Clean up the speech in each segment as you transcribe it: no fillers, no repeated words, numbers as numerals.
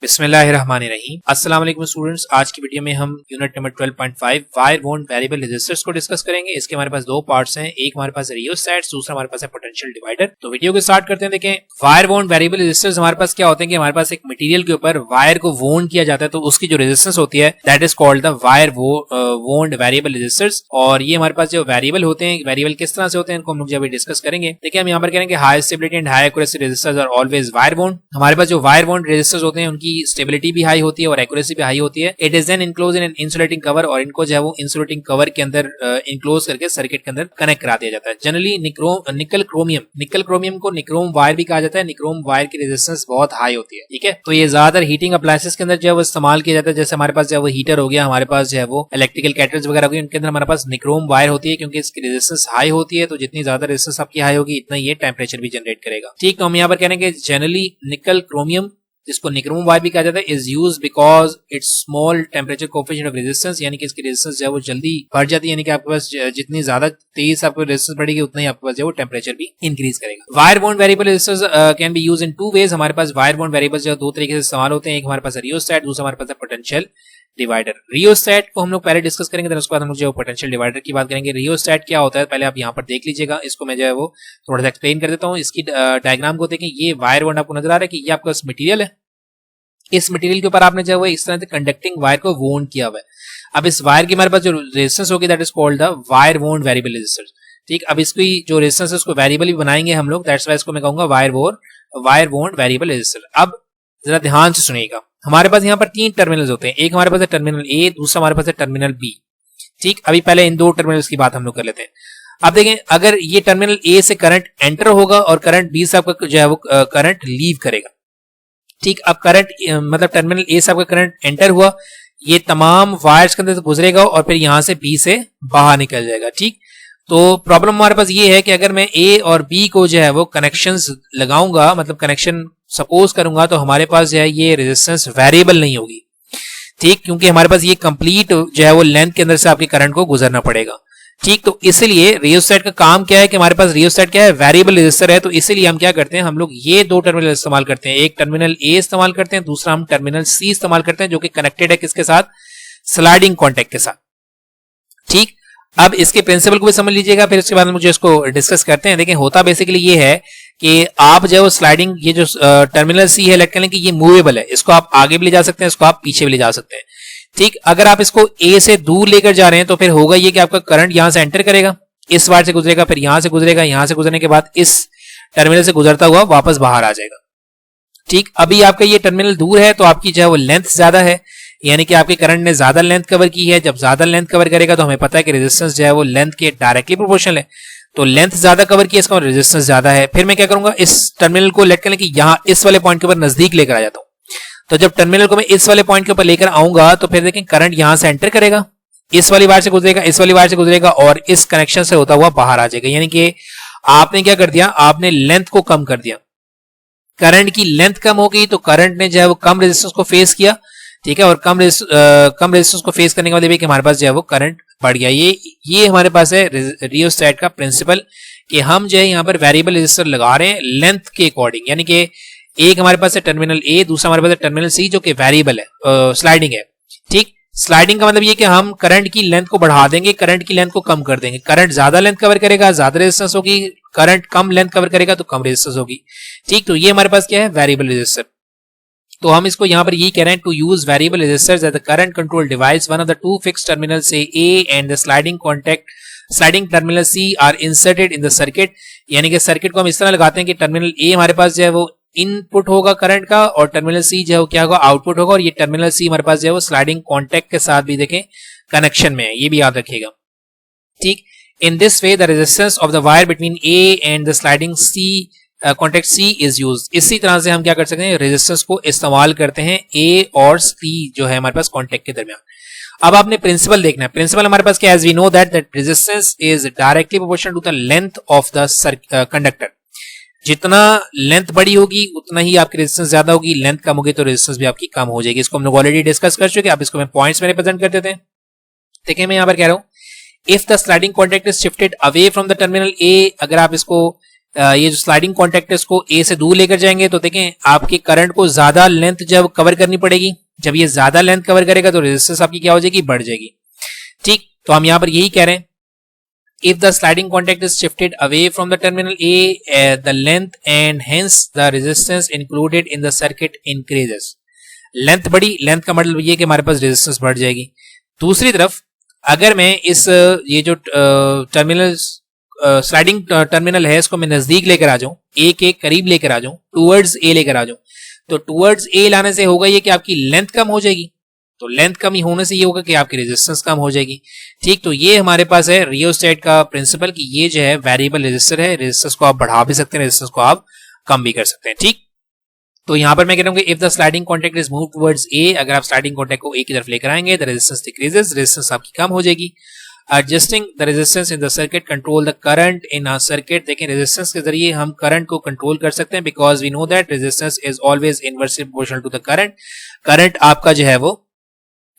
बिस्मिल्लाहिर्रहमानिर्रहीम। अस्सलाम वालेकुम स्टूडेंट्स, आज की वीडियो में हम unit number 12.5 wire bond variable resistors को डिस्कस करेंगे। इसके हमारे पास दो पार्ट्स हैं, एक हमारे पास है रियोस्टैट्स, दूसरा हमारे पास है पोटेंशियल डिवाइडर। तो वीडियो को स्टार्ट करते हैं। देखें, वायर बोन्ड वेरिएबल रेजिस्टर्स हमारे पास क्या होते हैं कि हमारे पास एक मटेरियल के ऊपर वायर को वोन्ड किया जाता है, तो उसकी जो रेजिस्टेंस होती है that is called the wire wound variable resistors. और ये हमारे पास जो वेरिएबल होते हैं, वेरिएबल किस तरह से होते हैं इनको हम लोग जब डिस्कस करेंगे। देखिए, हम यहाँ पर करेंगे high stability and high accuracy resistors are always wire bond. हमारे पास जो वायर बोन्ड रेजिस्टर्स होते हैं उनकी स्टेबिलिटी भी हाई होती है और एक्यूरेसी भी हाई होती है। It is then enclose in an insulating cover, और इनको जो है वो इंसुलेटिंग कवर के अंदर इनक्लोज करके सर्किट के अंदर कनेक्ट करा दिया जाता है। जनरली निकल क्रोमियम को निक्रोम वायर भी कहा जाता है। निक्रोम वायर की रेजिस्टेंस बहुत हाई होती है, ठीक है। तो ये ज्यादातर हीटिंग अप्लायंसेस के अंदर जो है वो इस्तेमाल किया जाता है। जैसे हमारे पास जो है वो हीटर हो गया, हमारे पास जो है वो इलेक्ट्रिकल कैटल्स वगैरह हो गए, उनके अंदर हमारे पास निक्रोम वायर होती है, क्योंकि इसकी रेजिस्टेंस हाई होती है। तो जितनी ज्यादा रेजिस्टेंस आपकी हाई होगी इतना ये टेम्परेचर भी जनरेट करेगा, ठीक। तो हम यहाँ पर कह रहे हैं कि जनरली निकल क्रोमियम, जिसको निक्रोम वायर भी कहा जाता है, is use because it's small temperature coefficient of resistance, यानी कि इसकी रेजिस्टेंस जो है वो जल्दी बढ़ जाती है। यानी कि आपके पास जितनी ज्यादा तेज आपको रेजिस्टेंस बढ़ेगी उतना ही आपके पास जो है वो टेम्परेचर भी इंक्रीज करेगा। Wire bond variable resistors can be use in two ways. हमारे पास वायर बॉन्ड वेरिएबल्स जो दो तरीके से इस्तेमाल होते हैं, एक हमारे पास रियोस्टैट, दूसरा हमारे पास है पोटेंशियल डिवाइडर। रियोस्टैट को हम लोग पहले डिस्कस करेंगे, फिर उसके बाद हम लोग जो पोटेंशियल डिवाइडर की बात करेंगे। रियोस्टैट क्या होता है पहले आप यहाँ पर देख लीजिएगा, इसको मैं जो है वो थोड़ा सा एक्सप्लेन कर देता हूँ। इसकी डायग्राम को देखें, ये वायर बॉन्ड आपको नजर आ रहा है कि ये आपका मटेरियल है। इस मटेरियल के ऊपर आपने जो है इस तरह से कंडक्टिंग वायर को वोन्ड किया हुआ है। अब इस वायर की हमारे पास जो रेजिस्टेंस होगी that is called the wire wound variable resistor, ठीक। अब इसकी जो रेजिस्टेंस है उसको वेरिएबल भी बनाएंगे हम लोग, दैट्स वाई इसको मैं कहूंगा वायर वोन्ड वेरिएबल रेजिस्टर। अब जरा ध्यान से सुनिएगा, हमारे पास यहाँ पर तीन टर्मिनल्स होते हैं, एक हमारे पास है टर्मिनल ए, दूसरा हमारे पास है टर्मिनल बी, ठीक। अभी पहले इन दो टर्मिनल्स की बात हम लोग कर लेते हैं। अब देखें, अगर ये टर्मिनल ए से करंट एंटर होगा और करंट बी से आपका जो है वो करंट लीव करेगा, ठीक। अब करंट मतलब टर्मिनल ए से आपका करंट एंटर हुआ, ये तमाम वायर्स के अंदर से गुजरेगा और फिर यहां से बी से बाहर निकल जाएगा, ठीक। तो प्रॉब्लम हमारे पास ये है कि अगर मैं ए और बी को जो है वो कनेक्शंस लगाऊंगा, मतलब कनेक्शन सपोज करूंगा, तो हमारे पास जो है ये रेजिस्टेंस वेरिएबल नहीं होगी, ठीक, क्योंकि हमारे पास ये कंप्लीट जो है वो लेंथ के अंदर से आपके करंट को गुजरना पड़ेगा, ठीक। तो इसलिए रियोस्टैट का काम क्या है कि हमारे पास रियोस्टैट क्या है, वेरिएबल रेजिस्टर है। तो इसीलिए हम क्या करते हैं, हम लोग ये दो टर्मिनल इस्तेमाल करते हैं, एक टर्मिनल ए इस्तेमाल करते हैं, दूसरा हम टर्मिनल सी इस्तेमाल करते हैं, जो कि कनेक्टेड है किसके साथ, स्लाइडिंग कॉन्टैक्ट के साथ, ठीक। अब इसके प्रिंसिपल को भी समझ लीजिएगा, फिर उसके बाद मुझे इसको डिस्कस करते हैं। देखिए, होता बेसिकली ये है कि आप जो है स्लाइडिंग, ये जो टर्मिनल सी है लेट कर लें कि ये मूवेबल है, इसको आप आगे भी ले जा सकते हैं, इसको आप पीछे भी ले जा सकते हैं, ठीक। अगर आप इसको ए से दूर लेकर जा रहे हैं तो फिर होगा ये कि आपका करंट यहां से एंटर करेगा, इस वायर से गुजरेगा, फिर यहां से गुजरेगा, यहां से गुजरने के बाद इस टर्मिनल से गुजरता हुआ वापस बाहर आ जाएगा, ठीक। अभी आपका ये टर्मिनल दूर है तो आपकी जो है वो लेंथ ज्यादा है, यानी कि आपके करंट ने ज्यादा लेंथ कवर की है। जब ज्यादा लेंथ कवर करेगा तो हमें पता है कि रेजिस्टेंस जो है वो लेंथ के डायरेक्टली प्रोपोर्शनल है, तो लेंथ ज्यादा कवर की है, इसका रेजिस्टेंस ज्यादा है। फिर मैं क्या करूंगा, इस टर्मिनल को लेट कर लें कि यहां इस वाले पॉइंट के ऊपर नजदीक लेकर आ जाता हूं। तो जब टर्मिनल को मैं इस वाले पॉइंट के ऊपर लेकर आऊंगा तो फिर देखें करंट यहां से एंटर करेगा, इस वाली वायर से गुजरेगा, इस वाली वायर से गुजरेगा और इस कनेक्शन से होता हुआ बाहर आ जाएगा। यानी कि आपने क्या कर दिया, आपने लेंथ को कम कर दिया। करंट की लेंथ कम हो गई तो करंट ने जो है वो कम रेजिस्टेंस को फेस किया, ठीक है, और कम रेजिस्टेंस को फेस करने के बाद कि हमारे पास जो है वो करंट बढ़ गया। ये हमारे पास है रियोस्टैट का प्रिंसिपल, कि हम जो है यहाँ पर वेरिएबल रेजिस्टर लगा रहे हैं लेंथ के अकॉर्डिंग। यानी कि एक हमारे पास है टर्मिनल ए, दूसरा हमारे पास है टर्मिनल सी, जो कि वेरिएबल है, स्लाइडिंग है, ठीक। स्लाइडिंग का मतलब ये कि हम करंट की लेंथ को बढ़ा देंगे, करंट की लेंथ को कम कर देंगे। करंट ज्यादा लेंथ कवर करेगा, ज्यादा रेजिस्टेंस होगी, करंट कम लेंथ कवर करेगा तो कम रेजिस्टेंस होगी, ठीक। तो ये हमारे पास क्या है, वेरिएबल रेजिस्टर। तो हम इसको यहां पर ये कह रहे हैं, to use variable resistors as the current control device, one of the two fixed terminals से A and the sliding terminal C are inserted in the circuit. यानी कि सर्किट को हम इस तरह लगाते हैं कि टर्मिनल ए हमारे पास जो है वो इनपुट होगा करंट का, और टर्मिनल सी जो है वो क्या होगा, आउटपुट होगा। और ये टर्मिनल सी हमारे पास जो है वो स्लाइडिंग कॉन्टैक्ट के साथ भी देखें कनेक्शन में है, ये भी याद रखिएगा, ठीक। In this way the resistance of the wire between A and the sliding C contact C is use. इसी तरह से हम क्या कर सकते हैं, रेजिस्टेंस को इस्तेमाल करते हैं ए और सी जो है हमारे पास कॉन्टैक्ट के दरमियान। अब आपने प्रिंसिपल देखना है, प्रिंसिपल हमारे पास क्या, as we know that resistance is directly proportional to the length of the conductor. जितना लेंथ बड़ी होगी उतना ही आपकी रेजिस्टेंस ज्यादा होगी, लेंथ कम होगी तो रेजिस्टेंस भी आपकी कम हो जाएगी। इसको हम लोग ऑलरेडी डिस्कस कर चुके हैं, अब इसको मैं पॉइंट्स में रिप्रेजेंट कर देते हैं। देखिए, मैं यहाँ पर कह रहा हूं, if the sliding contact is shifted away from the terminal ए, अगर आप इसको ये जो स्लाइडिंग कॉन्टैक्ट है इसको ए से दूर लेकर जाएंगे तो देखें आपके करंट को ज्यादा लेंथ जब कवर करनी पड़ेगी, जब ये ज्यादा लेंथ कवर करेगा तो रेजिस्टेंस आपकी क्या हो जाएगी, बढ़ जाएगी। ठीक, तो हम यहां पर यही कह रहे हैं, if the sliding contact is shifted away from the terminal A, the length and hence the resistance included in the circuit increases। Length बढ़ी, लेंथ का मतलब ये कि हमारे पास रेजिस्टेंस बढ़ जाएगी। दूसरी तरफ अगर मैं इस ये जो टर्मिनल स्लाइडिंग टर्मिनल है इसको मैं नजदीक लेकर आ जाऊं, ए के करीब लेकर आ जाऊं, टूवर्ड्स ए लेकर आ जाऊं, तो टूवर्ड्स ए लाने से होगा ये कि आपकी लेंथ कम हो जाएगी, तो लेंथ कम होने से ये होगा कि आपकी रेजिस्टेंस कम हो जाएगी। ठीक, तो ये हमारे पास है रियोस्टेट का प्रिंसिपल कि ये जो है वेरिएबल रेजिस्टर है, रेजिस्टेंस को आप बढ़ा भी सकते हैं, रेजिस्टेंस को आप कम भी कर सकते हैं। ठीक, तो यहां पर मैं कह रहा हूं कि if the sliding contact is move towards a, अगर आप स्लाइडिंग कॉन्टैक्ट को ए की तरफ लेकर आएंगे द रेजिस्टेंस डिक्रीजेस, रेजिस्टेंस आपकी कम हो जाएगी। Adjusting the resistance in the circuit control the current in a circuit, देखें रेजिस्टेंस के जरिए हम करंट को कंट्रोल कर सकते हैं, because we know that resistance is always inversely proportional to the current. Current आपका जो है वो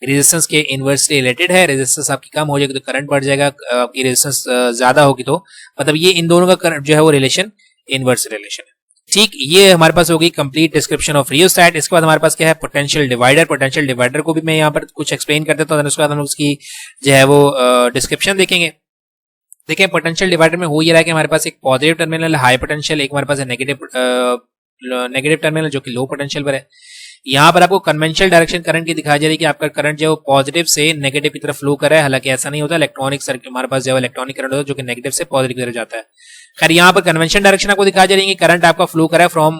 रेजिस्टेंस के इनवर्सली रिलेटेड है, रेजिस्टेंस आपकी कम हो जाएगी तो करंट बढ़ जाएगा, आपकी रेजिस्टेंस ज्यादा होगी तो मतलब ये इन दोनों का करंट जो है वो रिलेशन इनवर्स रिलेशन है। ठीक, ये हमारे पास होगी कंप्लीट डिस्क्रिप्शन ऑफ रियोस्टैट। इसके बाद हमारे पास क्या है, पोटेंशियल डिवाइडर। पोटेंशियल डिवाइडर को भी मैं यहाँ पर कुछ एक्सप्लेन कर देता हूँ, उसके बाद हम उसकी जो है वो डिस्क्रिप्शन देखेंगे। देखें पोटेंशियल डिवाइडर में हो ये रहा है कि हमारे पास एक पॉजिटिव टर्मिनल हाई पोटेंशियल, एक हमारे पास है नेगेटिव टर्मिनल जो कि लो पोटेंशियल पर है। यहाँ पर आपको कन्वेंशनल डायरेक्शन करंट की दिखाई जा रही है कि आपका करंट जो पॉजिटिव से नेगेटिव की तरफ फ्लो कर रहा है, हालांकि ऐसा नहीं होता, इलेक्ट्रॉनिक सर्किट हमारे पास जो इलेक्ट्रॉनिक करंट होता है जो कि नेगेटिव से पॉजिटिव की तरफ जाता है। खैर यहाँ पर कन्वेंशन डायरेक्शन आपको दिखाई जा रही है कि करंट आपका फ्लो कर रहा है फ्रॉम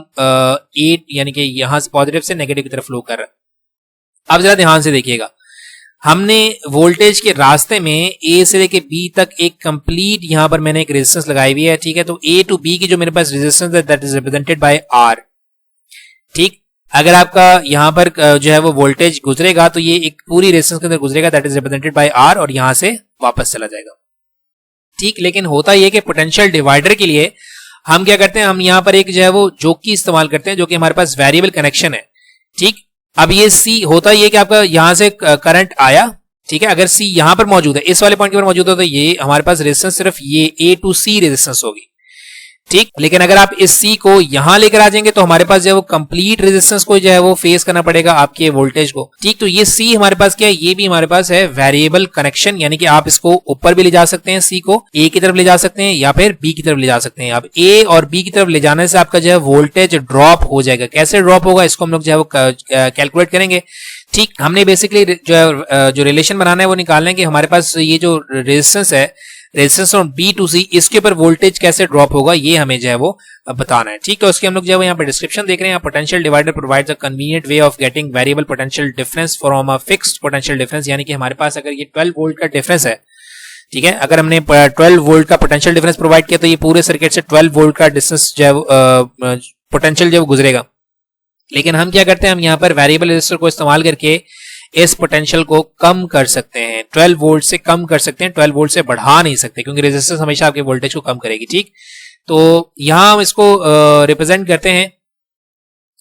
ए, यानी कि यहाँ से पॉजिटिव से नेगेटिव की तरफ फ्लो कर रहा है। अब जरा ध्यान से देखिएगा, हमने वोल्टेज के रास्ते में ए से लेके बी तक एक कंप्लीट यहाँ पर मैंने एक रेजिस्टेंस लगाई हुई है। ठीक है, तो ए टू बी की जो मेरे पास रेजिस्टेंस है that is represented by R. ठीक, अगर आपका यहाँ पर जो है वो वोल्टेज गुजरेगा तो ये एक पूरी रेजिस्टेंस के अंदर गुजरेगा, that is represented by R, और यहां से वापस चला जाएगा। ठीक, लेकिन होता यह कि पोटेंशियल डिवाइडर के लिए हम क्या करते हैं, हम यहाँ पर एक जो है वो जोकी इस्तेमाल करते हैं जो कि हमारे पास वेरिएबल कनेक्शन है। ठीक, अब ये सी होता यह कि आपका यहां से करंट आया, ठीक है, अगर सी यहां पर मौजूद है, इस वाले पॉइंट पर मौजूद है, तो ये हमारे पास रेजिस्टेंस सिर्फ ये ए टू सी रेजिस्टेंस होगी। ठीक, लेकिन अगर आप इस सी को यहां लेकर आ जाएंगे तो हमारे पास जो है वो कंप्लीट रेजिस्टेंस को जो है वो फेस करना पड़ेगा आपके वोल्टेज को। ठीक, तो ये सी हमारे पास क्या है, ये भी हमारे पास है वेरिएबल कनेक्शन, यानी कि आप इसको ऊपर भी ले जा सकते हैं, सी को ए की तरफ ले जा सकते हैं या फिर बी की तरफ ले जा सकते हैं। अब ए और बी की तरफ ले जाने से आपका जो है वोल्टेज ड्रॉप हो जाएगा। कैसे ड्रॉप होगा इसको हम लोग जो है वो कैलकुलेट करेंगे। ठीक, हमने बेसिकली जो रिलेशन बनाना है वो निकालना है कि हमारे पास ये जो रेजिस्टेंस है, रेजिस्टेंस फ्रॉम बी टू सी, इसके ऊपर वोल्टेज कैसे ड्रॉप होगा ये हमें जो है वो बताना है। ठीक है, उसके हम लोग जो है यहाँ पे डिस्क्रिप्शन देख रहे हैं। Potential divider provides a convenient way of getting variable potential difference from a fixed potential difference, यानी कि हमारे पास अगर ये 12 वोल्ट का डिफरेंस है, ठीक है, अगर हमने 12 वोल्ट का पोटेंशियल डिफरेंस प्रोवाइड किया तो ये पूरे सर्किट से 12 वोल्ट का डिस्टेंस जो है पोटेंशियल जो गुजरेगा। लेकिन हम क्या करते हैं, हम यहाँ पर वेरिएबल रेजिस्टर को इस्तेमाल करके इस पोटेंशियल को कम कर सकते हैं, 12 वोल्ट से कम कर सकते हैं, 12 वोल्ट से बढ़ा नहीं सकते क्योंकि रेजिस्टेंस हमेशा आपके वोल्टेज को कम करेगी। ठीक, तो यहां हम इसको रिप्रेजेंट करते हैं,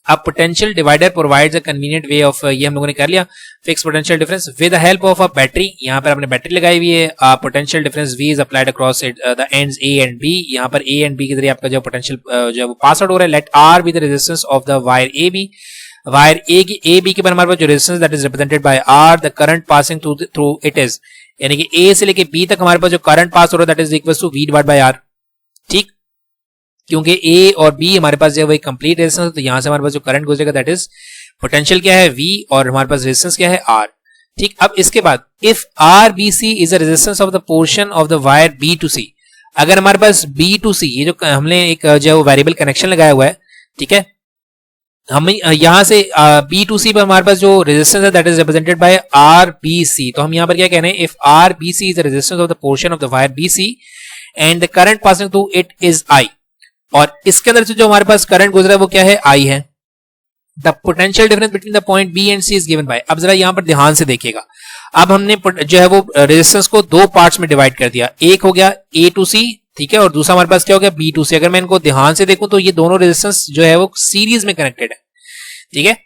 अब potential divider provides a convenient way of, ये हम लोगों ने कर लिया, fix potential difference with the help of a battery. यहां पर हमने बैटरी लगाई हुई है, potential difference V is applied across the ends A and B। यहां पर A एंड B के जरिए आपका जो पोटेंशियल जो है वो पास आउट हो रहा है। Let R be the resistance of the wire AB, wire A B के पर हमारे पास जो resistance that is represented by R, the current passing through it is, यानी कि ए से लेके बी तक हमारे पास जो करंट पास हो रहा है that is equal to V divide by R. ठीक, क्योंकि ए और बी हमारे पास जो है कंप्लीट रेजिस्टेंस है, तो यहां से हमारे पास जो करंट गुजरेगा दैट इज पोटेंशियल क्या है V और हमारे पास रेजिस्टेंस क्या है R। ठीक, अब इसके बाद if R B C is a resistance of the portion of the wire B to C, अगर हमारे पास B टू C ये जो हमने एक जो है वेरिएबल कनेक्शन लगाया हुआ है, ठीक है, हम यहां से बी टू सी पर हमारे पास जो रेजिस्टेंस है that is represented by R B C, तो हम यहां पर क्या कह रहे हैं, if R B C is the resistance of the portion of the wire B C and the current passing through it is I, और इसके अंदर से जो हमारे पास करंट गुजरा है वो क्या है, आई है। The potential difference between the point B and C is given by, अब जरा यहां पर ध्यान से देखिएगा, अब हमने जो है वो रेजिस्टेंस को दो पार्ट्स में डिवाइड कर दिया, एक हो गया ए टू सी, ठीक है, और दूसरा हमारे पास क्या हो गया बी टू सी। अगर मैं इनको ध्यान से देखूं तो ये दोनों रेजिस्टेंस जो है वो सीरीज में कनेक्टेड है। ठीक है,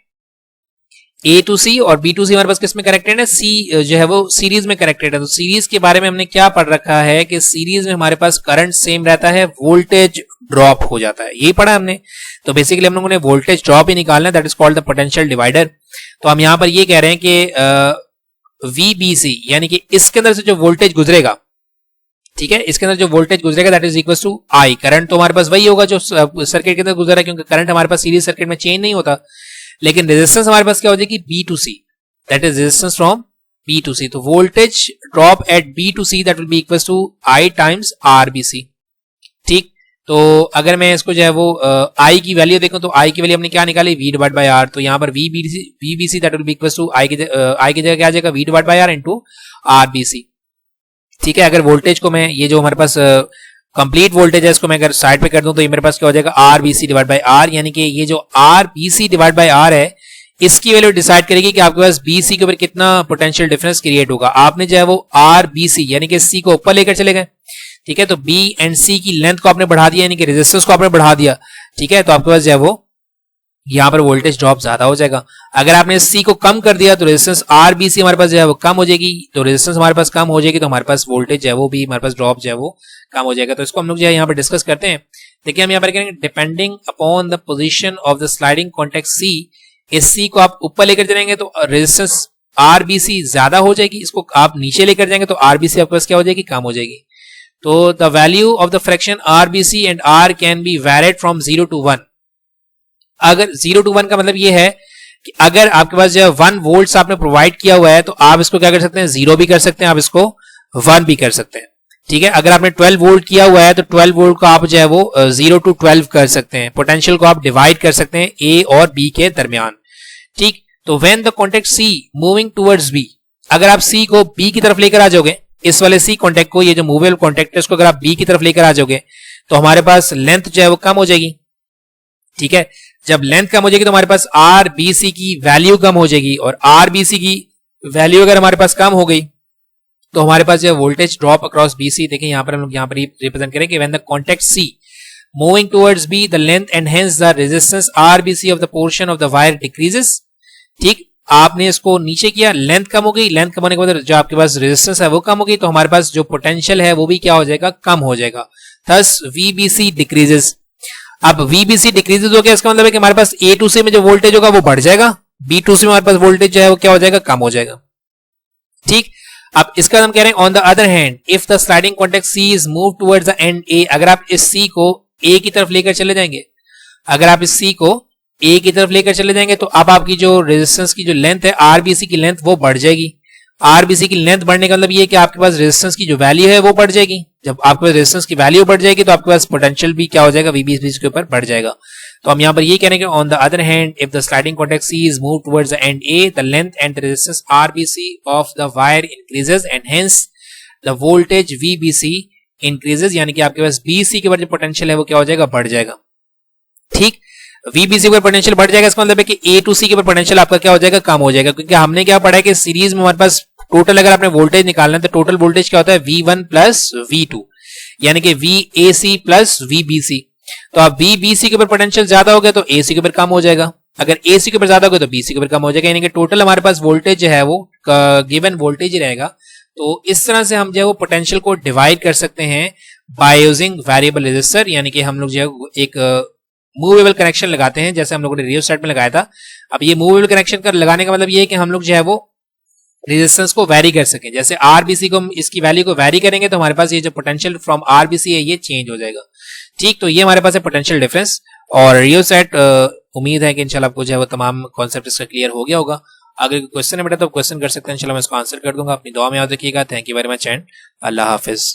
ए टू सी और बी टू सी हमारे पास किस में कनेक्टेड है, सी जो है वो सीरीज में कनेक्टेड है। तो सीरीज के बारे में हमने क्या पढ़ रखा है कि सीरीज में हमारे पास करंट सेम रहता है, वोल्टेज ड्रॉप हो जाता है, यही पढ़ा हमने। तो बेसिकली हम लोगों ने वोल्टेज ड्रॉप ही निकालना है, that is called the potential divider. तो हम यहां पर ये कह रहे हैं कि VBC यानी कि इसके अंदर से जो वोल्टेज गुजरेगा, ठीक है, इसके अंदर जो वोल्टेज गुजरेगा that is equal to I. Current तो हमारे पास वही होगा जो सर्किट के अंदर गुजरा है, क्योंकि करंट हमारे पास सीरीज सर्किट में चेंज नहीं होता। लेकिन रेजिस्टेंस हमारे पास क्या हो जाएगी, B2C, that is resistance from B2C। तो voltage drop at B2C that will be equal to I times RBC। ठीक, तो अगर मैं इसको जो है वो I की वैल्यू देखूं तो I की वैल्यू हमने क्या निकाली, V डिवाइड बाय R। तो यहाँ पर VBC that will be equal to I की जगह क्या आ जाएगा, V divide by R into RBC। ठीक है, अगर वोल्टेज को मैं ये जो हमारे पास कंप्लीट वोल्टेज है इसको मैं अगर साइड पे कर दूं तो ये मेरे पास क्या हो जाएगा, RBC डिवाइड बाय R, यानी कि ये जो RBC डिवाइड बाय R है इसकी वैल्यू डिसाइड करेगी कि आपके पास BC के ऊपर कितना पोटेंशियल डिफरेंस क्रिएट होगा। आपने जो है वो RBC यानी कि C को ऊपर लेकर चले गए, ठीक है, तो B एंड C की लेंथ को आपने बढ़ा दिया, यानी कि रेजिस्टेंस को आपने बढ़ा दिया, ठीक है, तो आपके पास जो है वो यहाँ पर वोल्टेज ड्रॉप ज्यादा हो जाएगा। अगर आपने C को कम कर दिया तो रेजिस्टेंस RBC हमारे पास जो है वो कम हो जाएगी, तो रेजिस्टेंस हमारे पास कम हो जाएगी तो हमारे पास वोल्टेज जो है वो भी हमारे पास ड्रॉप जो है वो कम हो जाएगा। तो इसको हम लोग जो है यहाँ पर डिस्कस करते हैं। देखिए हम यहाँ पर करेंगे depending upon the position of the sliding contact C, इस C को आप ऊपर लेकर चलेंगे तो रेजिस्टेंस RBC ज्यादा हो जाएगी, इसको आप नीचे लेकर जाएंगे तो RBC आपके पास क्या हो जाएगी, कम हो जाएगी। तो the value of the fraction RBC and R can be varied from 0 to 1। अगर 0 to 1 का मतलब ये है कि अगर आपके पास जो है 1 वोल्ट आपने प्रोवाइड किया हुआ है तो आप इसको क्या कर सकते हैं, 0 भी कर सकते हैं, आप इसको 1 भी कर सकते हैं। ठीक है, अगर आपने 12 वोल्ट किया हुआ है तो 12 वोल्ट को आप जो है वो 0 to 12 कर सकते हैं। पोटेंशियल को आप डिवाइड कर सकते हैं A और B के दरमियान। ठीक, तो when the contact C moving towards B, अगर आप C को B की तरफ लेकर आ जाओगे, इस वाले C कॉन्टैक्ट को, ये जो मूवेबल कॉन्टैक्ट है उसको अगर आप B की तरफ लेकर आ जाओगे तो हमारे पास लेंथ जो है वो कम हो जाएगी। ठीक है, जब लेंथ कम हो जाएगी तो हमारे पास RBC की वैल्यू कम हो जाएगी, और RBC की वैल्यू अगर हमारे पास कम हो गई तो हमारे पास जो वोल्टेज ड्रॉप अक्रॉस BC, देखिए यहां पर हम लोग यहाँ पर रिप्रेजेंट करेंगे when the contact C moving towards B the length and hence the resistance RBC of the portion of the wire decreases. ठीक, आपने इसको नीचे किया, लेंथ कम हो गई, लेंथ कम होने के बाद जो आपके पास रेजिस्टेंस है वो कम हो गई, तो हमारे पास जो पोटेंशियल है वो भी क्या हो जाएगा, कम हो जाएगा। Thus VBC decreases. अब VBC डिक्रीजेस हो गया, इसका मतलब है कि हमारे पास A2C में जो वोल्टेज होगा वो बढ़ जाएगा, B2C में हमारे पास वोल्टेज जो है वो क्या हो जाएगा, कम हो जाएगा। ठीक, अब इसका हम कह रहे हैं on the other hand if the sliding contact C is move towards the end A, अगर आप इस C को A की तरफ लेकर चले जाएंगे, अगर आप इस C को A की तरफ लेकर चले जाएंगे तो अब आपकी जो रेजिस्टेंस की जो लेंथ है RBC की लेंथ वो बढ़ जाएगी। RBC की लेंथ बढ़ने का मतलब ये है कि आपके पास रेजिस्टेंस की जो वैल्यू है वो बढ़ जाएगी। जब आपके पास रेजिस्टेंस की वैल्यू बढ़ जाएगी तो आपके पास पोटेंशियल भी क्या हो जाएगा, VBC के ऊपर बढ़ जाएगा। तो हम यहाँ पर ये कह रहे हैं कि on the other hand if the sliding contact C is move towards the end A the length and the resistance RBC of the wire increases and hence the voltage VBC increases, यानी कि आपके पास BC के ऊपर जो potential है वो क्या हो जाएगा, बढ़ जाएगा। ठीक, VBC के ऊपर पोटेंशियल बढ़ जाएगा, इसका मतलब है कि A2C के ऊपर पोटेंशियल आपका क्या हो जाएगा, कम हो जाएगा, क्योंकि हमने क्या पढ़ा है कि सीरीज में हमारे पास टोटल अगर आपने वोल्टेज निकालना है तो टोटल वोल्टेज क्या होता है, V1 प्लस V2, यानी कि VAC प्लस VBC। तो अब VBC के ऊपर पोटेंशियल ज्यादा हो गया तो AC के ऊपर कम हो जाएगा, अगर AC के ऊपर ज्यादा हो गया तो BC के ऊपर कम हो जाएगा, यानी कि टोटल हमारे पास वोल्टेज जो है वो गिवन वोल्टेज ही रहेगा। तो इस तरह से हम जो है वो पोटेंशियल को डिवाइड कर सकते हैं बाय यूजिंग वेरिएबल रेजिस्टर, यानी कि हम लोग जो है एक मूवेबल कनेक्शन लगाते हैं, जैसे हम लोगों ने रियोस्टेट में लगाया था। अब ये मूवेबल कनेक्शन कर लगाने का मतलब ये है कि हम लोग जो है वो रेजिस्टेंस को वेरी कर सकें। जैसे RBC को हम इसकी वैल्यू को वेरी करेंगे तो हमारे पास ये जो पोटेंशियल फ्रॉम RBC है ये चेंज हो जाएगा। ठीक, तो ये हमारे पास है पोटेंशियल डिफरेंस, और रियोसेट उम्मीद है कि इंशाल्लाह आपको जो है वो तमाम कॉन्सेप्ट इसका क्लियर हो गया होगा। अगर क्वेश्चन है बेटा तो क्वेश्चन कर सकते हैं, इंशाल्लाह मैं इसको आंसर कर दूंगा। अपनी दुआ में याद रखिएगा। Thank you very much and Allah Hafiz.